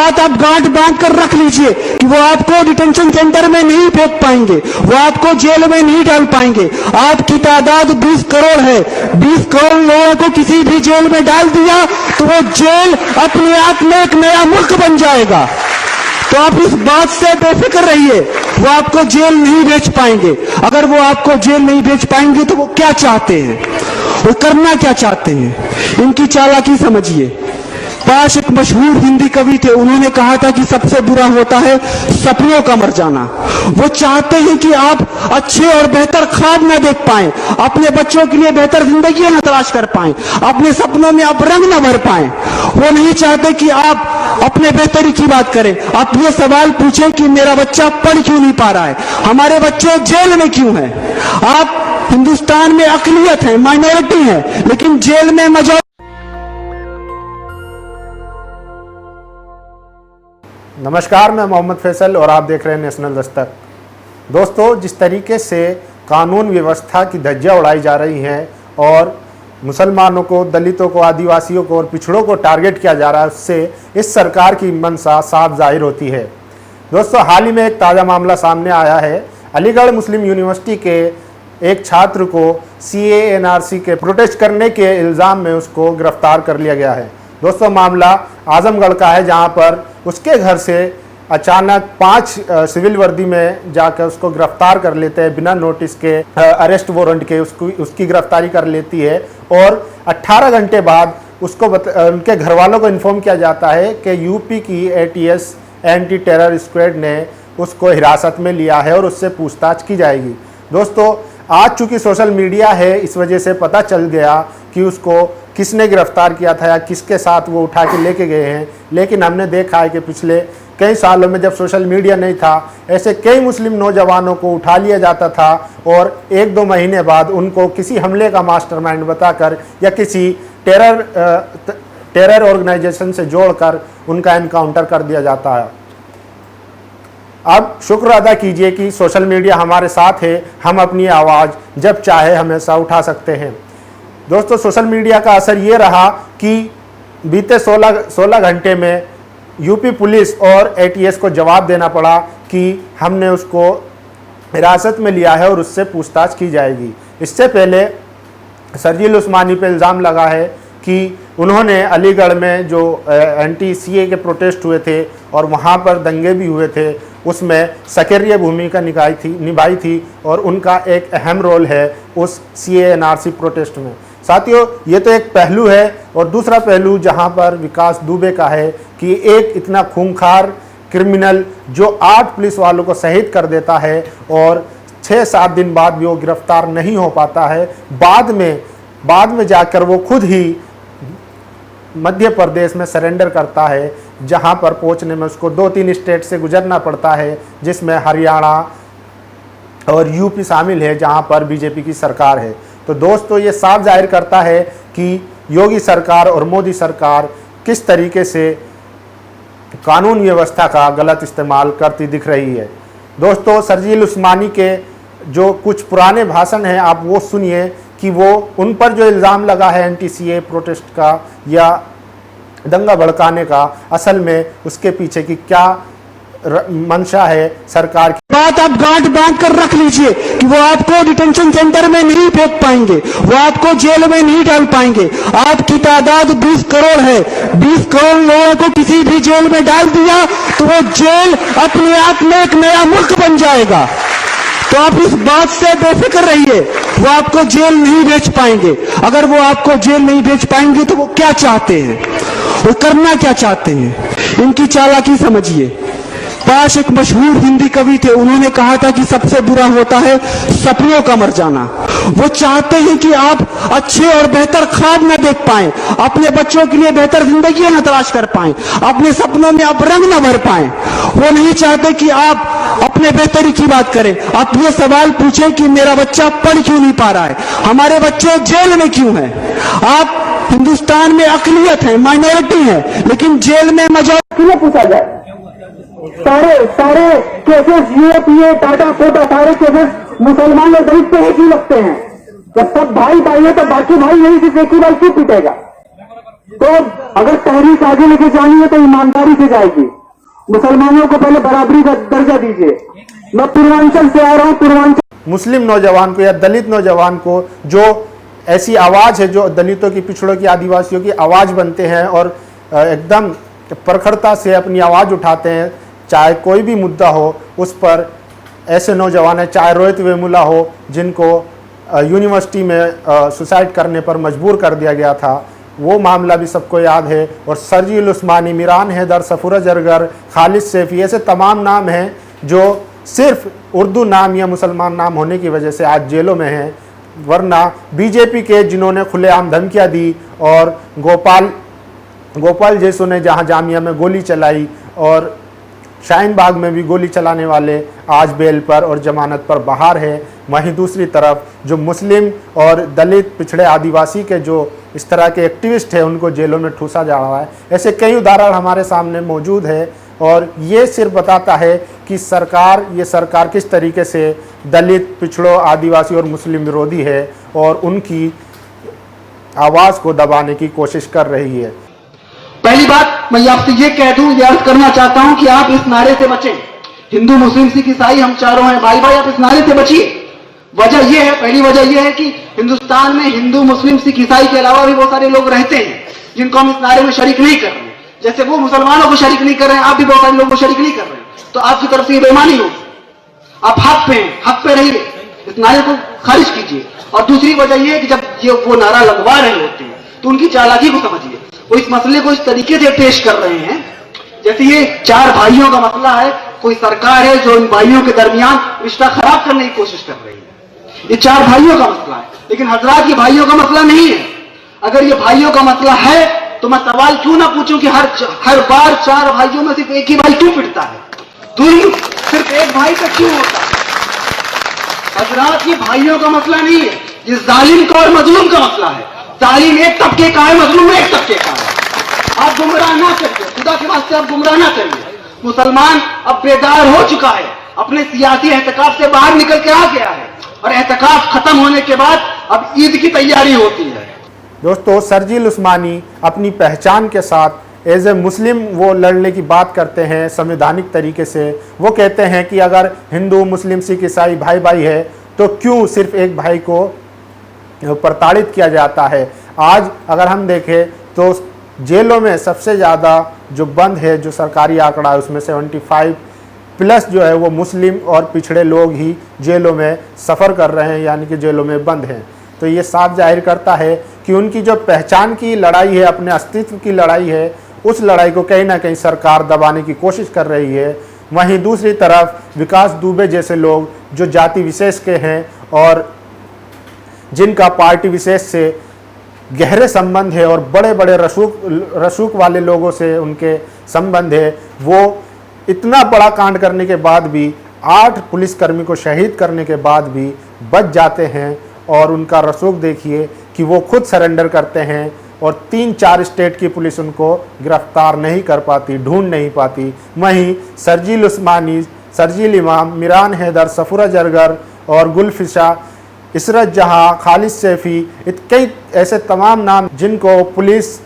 बात आप गांठ बांध कर रख लीजिए कि वो आपको डिटेंशन सेंटर में नहीं फेंक पाएंगे, वो आपको जेल में नहीं डाल पाएंगे। आपकी तादाद 20 करोड़ है, 20 करोड़ लोगों को किसी भी जेल में डाल दिया तो वो जेल अपने आप में एक नया मुल्क बन जाएगा। तो आप इस बात से बेफिक्र रहिए, वो आपको जेल नहीं भेज पाएंगे। अगर वो आपको जेल नहीं भेज पाएंगे तो वो क्या चाहते हैं, वो करना क्या चाहते हैं, इनकी चालाकी समझिए। पास एक मशहूर हिंदी कवि थे, उन्होंने कहा था कि सबसे बुरा होता है सपनों का मर जाना। वो चाहते हैं कि आप अच्छे और बेहतर ख्वाब न देख पाएं, अपने बच्चों के लिए बेहतर जिंदगी न तलाश कर पाएं, अपने सपनों में आप रंग न भर पाएं। वो नहीं चाहते कि आप अपने बेहतरी की बात करें। आप ये सवाल पूछें कि मेरा बच्चा पढ़ क्यों नहीं पा रहा है, हमारे बच्चे जेल में क्यों हैं। आप हिंदुस्तान में अकलियत है, माइनॉरिटी है, लेकिन जेल में मजा। नमस्कार, मैं मोहम्मद फैसल और आप देख रहे हैं नेशनल दस्तक। दोस्तों, जिस तरीके से कानून व्यवस्था की धज्जियां उड़ाई जा रही हैं और मुसलमानों को, दलितों को, आदिवासियों को और पिछड़ों को टारगेट किया जा रहा है, उससे इस सरकार की मंशा साफ जाहिर होती है। दोस्तों, हाल ही में एक ताज़ा मामला सामने आया है। अलीगढ़ मुस्लिम यूनिवर्सिटी के एक छात्र को CAA NRC के प्रोटेस्ट करने के इल्ज़ाम में उसको गिरफ्तार कर लिया गया है। दोस्तों, मामला आजमगढ़ का है, जहां पर उसके घर से अचानक 5 सिविल वर्दी में जाकर उसको गिरफ्तार कर लेते हैं, बिना नोटिस के, अरेस्ट वारंट के उसकी गिरफ्तारी कर लेती है। और 18 घंटे बाद उसको उनके घर वालों को इन्फॉर्म किया जाता है कि यूपी की ATS एंटी टेरर स्क्वाड ने उसको हिरासत में लिया है और उससे पूछताछ की जाएगी। दोस्तों, आज चूंकि सोशल मीडिया है, इस वजह से पता चल गया कि उसको किसने गिरफ्तार किया था या किसके साथ वो उठा के लेके गए हैं। लेकिन हमने देखा है कि पिछले कई सालों में जब सोशल मीडिया नहीं था, ऐसे कई मुस्लिम नौजवानों को उठा लिया जाता था और 1-2 महीने बाद उनको किसी हमले का मास्टरमाइंड बताकर या किसी टेरर ऑर्गेनाइजेशन से जोड़कर उनका एनकाउंटर कर दिया जाता है। अब शुक्र अदा कीजिए कि सोशल मीडिया हमारे साथ है, हम अपनी आवाज़ जब चाहे हमेशा उठा सकते हैं। दोस्तों, सोशल मीडिया का असर ये रहा कि बीते 16 घंटे में यूपी पुलिस और ATS को जवाब देना पड़ा कि हमने उसको हिरासत में लिया है और उससे पूछताछ की जाएगी। इससे पहले शर्जील उस्मानी पे इल्ज़ाम लगा है कि उन्होंने अलीगढ़ में जो anti-CAA के प्रोटेस्ट हुए थे और वहाँ पर दंगे भी हुए थे, उसमें सक्रिय भूमिका निभाई थी और उनका एक अहम रोल है उस CAA NRC प्रोटेस्ट में। साथियों, ये तो एक पहलू है और दूसरा पहलू जहां पर विकास दुबे का है कि एक इतना खूंखार क्रिमिनल जो 8 पुलिस वालों को शहीद कर देता है और 6-7 दिन बाद भी वो गिरफ्तार नहीं हो पाता है। बाद में जाकर वो खुद ही मध्य प्रदेश में सरेंडर करता है, जहां पर पहुंचने में उसको 2-3 स्टेट से गुजरना पड़ता है, जिसमें हरियाणा और यूपी शामिल है, जहां पर बीजेपी की सरकार है। तो दोस्तों, ये साफ जाहिर करता है कि योगी सरकार और मोदी सरकार किस तरीके से कानून व्यवस्था का गलत इस्तेमाल करती दिख रही है। दोस्तों, शर्जील उस्मानी के जो कुछ पुराने भाषण हैं, आप वो सुनिए कि वो उन पर जो इल्ज़ाम लगा है anti-CAA प्रोटेस्ट का या दंगा भड़काने का, असल में उसके पीछे की क्या मंशा है सरकार की। बात आप गांठ बांध कर रख लीजिए कि वो आपको डिटेंशन सेंटर में नहीं फेंक पाएंगे, वो आपको जेल में नहीं डाल पाएंगे। आपकी तादाद 20 करोड़ है, 20 करोड़ लोगों को किसी भी जेल में डाल दिया तो वो जेल अपने आप में एक नया मुल्क बन जाएगा। तो आप इस बात से बेफिक्र रहिए, वो आपको जेल नहीं भेज पाएंगे। अगर वो आपको जेल नहीं भेज पाएंगे तो वो क्या चाहते हैं, वो करना क्या चाहते हैं, इनकी चालाकी समझिए। पास एक मशहूर हिंदी कवि थे, उन्होंने कहा था कि सबसे बुरा होता है सपनों का मर जाना। वो चाहते हैं कि आप अच्छे और बेहतर ख्वाब न देख पाएं, अपने बच्चों के लिए बेहतर जिंदगी न तलाश कर पाएं, अपने सपनों में आप रंग न भर पाएं। वो नहीं चाहते कि आप अपने बेहतरी की बात करें। आप ये सवाल पूछें कि मेरा बच्चा पढ़ क्यों नहीं पा रहा है, हमारे बच्चे जेल में क्यों हैं। आप हिंदुस्तान में अकलियत है, माइनॉरिटी है, लेकिन जेल में मजॉरिटी में पूछा जाए। सारे केसेस UAPA, टाटा कोटा, सारे केसेस मुसलमान और दलित पे एक ही लगते हैं। जब सब भाई भाई है तो बाकी भाई यही सिर्फ एक ही भाई क्यों पीटेगा। तो अगर तहरीक आगे लेके जानी है तो ईमानदारी से जाएगी। मुसलमानों को पहले बराबरी का दर्जा दीजिए। मैं पूर्वांचल से आ रहा हूं, पूर्वांचल मुस्लिम नौजवान को या दलित नौजवान को जो ऐसी आवाज़ है, जो दलितों की, पिछड़ों की, आदिवासियों की आवाज़ बनते हैं और एकदम प्रखरता से अपनी आवाज़ उठाते हैं, चाहे कोई भी मुद्दा हो उस पर, ऐसे नौजवान हैं, चाहे रोहित वेमुला हो जिनको यूनिवर्सिटी में सुसाइड करने पर मजबूर कर दिया गया था, वो मामला भी सबको याद है, और सरजील उस्मानी, मिरान हैदर, सफूरज अरगर, खालिद सैफी, ऐसे तमाम नाम हैं जो सिर्फ उर्दू नाम या मुसलमान नाम होने की वजह से आज जेलों में हैं। वरना बीजेपी के जिन्होंने खुलेआम धमकियां दी और गोपाल जैसों ने जहां जामिया में गोली चलाई और शाहीन बाग में भी गोली चलाने वाले आज बेल पर और जमानत पर बाहर है, वहीं दूसरी तरफ जो मुस्लिम और दलित, पिछड़े, आदिवासी के जो इस तरह के एक्टिविस्ट हैं उनको जेलों में ठूसा जा रहा है। ऐसे कई उदाहरण हमारे सामने मौजूद है और ये सिर्फ बताता है कि ये सरकार किस तरीके से दलित, पिछड़ों, आदिवासी और मुस्लिम विरोधी है और उनकी आवाज़ को दबाने की कोशिश कर रही है। पहली बात मैं आपसे ये कह दूं, ये अर्ज करना चाहता हूं कि आप इस नारे से बचें। हिंदू, मुस्लिम, सिख, ईसाई हम चारों हैं भाई भाई, आप इस नारे से बचिए। वजह यह है, पहली वजह यह है कि हिंदुस्तान में हिंदू, मुस्लिम, सिख, ईसाई के अलावा भी बहुत सारे लोग रहते हैं जिनको हम इस नारे में शरीक नहीं कर रहे हैं। जैसे वो मुसलमानों को शरीक नहीं कर रहे हैं, आप भी बहुत सारे लोगों को शरीक नहीं कर रहे हैं, तो आपकी तरफ से ये बेईमानी होगी। आप हक पे रहिए, इस नारे को खारिज कीजिए। और दूसरी वजह यह है कि जब ये वो नारा लगवा रहे होते हैं तो उनकी चालाकी को समझिए। वो इस मसले को इस तरीके से पेश कर रहे हैं जैसे ये चार भाइयों का मसला है, कोई सरकार है जो इन भाइयों के दरमियान रिश्ता खराब करने की कोशिश कर रही है। ये चार भाइयों का मसला है, लेकिन हजरात ये भाइयों का मसला नहीं है। अगर ये भाइयों का मसला है तो मैं सवाल क्यों ना पूछूं कि हर बार चार भाइयों में सिर्फ एक ही भाई क्यों पिटता है? जुल्म सिर्फ एक भाई पे क्यों होता है? हजरात, ये भाइयों का मसला नहीं है, ये जालिम का और मजलूम का मसला है। जालिम एक तबके का है, मजलूम एक तबके का है। आप गुमराह ना करिए, खुदा के वास्ते आप गुमराह ना करिए। मुसलमान अब बेदार हो चुका है, अपने सियासी एहतिकाफ से बाहर निकल के आ गया है और एहतिकाफ खत्म होने के बाद अब ईद की तैयारी होती है। दोस्तों, सरजील उस्मानी अपनी पहचान के साथ एज ए मुस्लिम वो लड़ने की बात करते हैं संवैधानिक तरीके से। वो कहते हैं कि अगर हिंदू, मुस्लिम, सिख, ईसाई भाई भाई है तो क्यों सिर्फ एक भाई को प्रताड़ित किया जाता है। आज अगर हम देखें तो जेलों में सबसे ज़्यादा जो बंद है, जो सरकारी आंकड़ा है, उसमें 75+ जो है वो मुस्लिम और पिछड़े लोग ही जेलों में सफ़र कर रहे हैं, यानी कि जेलों में बंद हैं। तो ये साफ जाहिर करता है कि उनकी जो पहचान की लड़ाई है, अपने अस्तित्व की लड़ाई है, उस लड़ाई को कहीं ना कहीं सरकार दबाने की कोशिश कर रही है। वहीं दूसरी तरफ विकास दुबे जैसे लोग जो जाति विशेष के हैं और जिनका पार्टी विशेष से गहरे संबंध है और बड़े बड़े रसूख वाले लोगों से उनके संबंध है, वो इतना बड़ा कांड करने के बाद भी, 8 पुलिसकर्मी को शहीद करने के बाद भी बच जाते हैं। और उनका रसूख देखिए कि वो खुद सरेंडर करते हैं और 3-4 स्टेट की पुलिस उनको गिरफ्तार नहीं कर पाती, ढूंढ नहीं पाती। वहीं सरजील उस्मानी, सरजील इमाम, मिरान हैदर, सफूरज अरगर और गुलफिशा, इसरत जहाँ, खालिद सैफी, कई ऐसे तमाम नाम जिनको पुलिस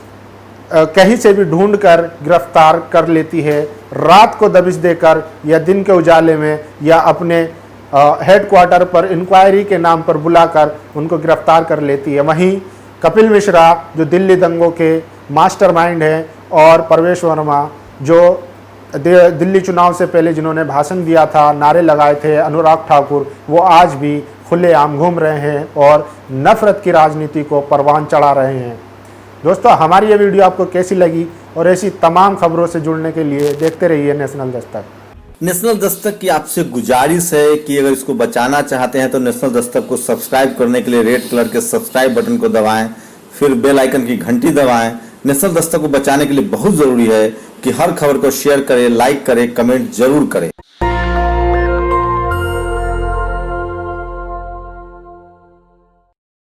कहीं से भी ढूंढकर गिरफ्तार कर लेती है, रात को दबिश देकर या दिन के उजाले में या अपने हेडक्वार्टर पर इंक्वायरी के नाम पर बुलाकर उनको गिरफ्तार कर लेती है। वहीं कपिल मिश्रा जो दिल्ली दंगों के मास्टरमाइंड हैं और परवेश वर्मा जो दिल्ली चुनाव से पहले जिन्होंने भाषण दिया था, नारे लगाए थे, अनुराग ठाकुर, वो आज भी खुलेआम घूम रहे हैं और नफरत की राजनीति को परवान चढ़ा रहे हैं। दोस्तों, हमारी ये वीडियो आपको कैसी लगी और ऐसी तमाम खबरों से जुड़ने के लिए देखते रहिए नेशनल दस्तक। नेशनल दस्तक की आपसे गुजारिश है कि अगर इसको बचाना चाहते हैं तो नेशनल दस्तक को सब्सक्राइब करने के लिए रेड कलर के सब्सक्राइब बटन को दबाएं, फिर बेल आइकन की घंटी दबाएं। नेशनल दस्तक को बचाने के लिए बहुत जरूरी है कि हर खबर को शेयर करें, लाइक करें, कमेंट जरूर करें।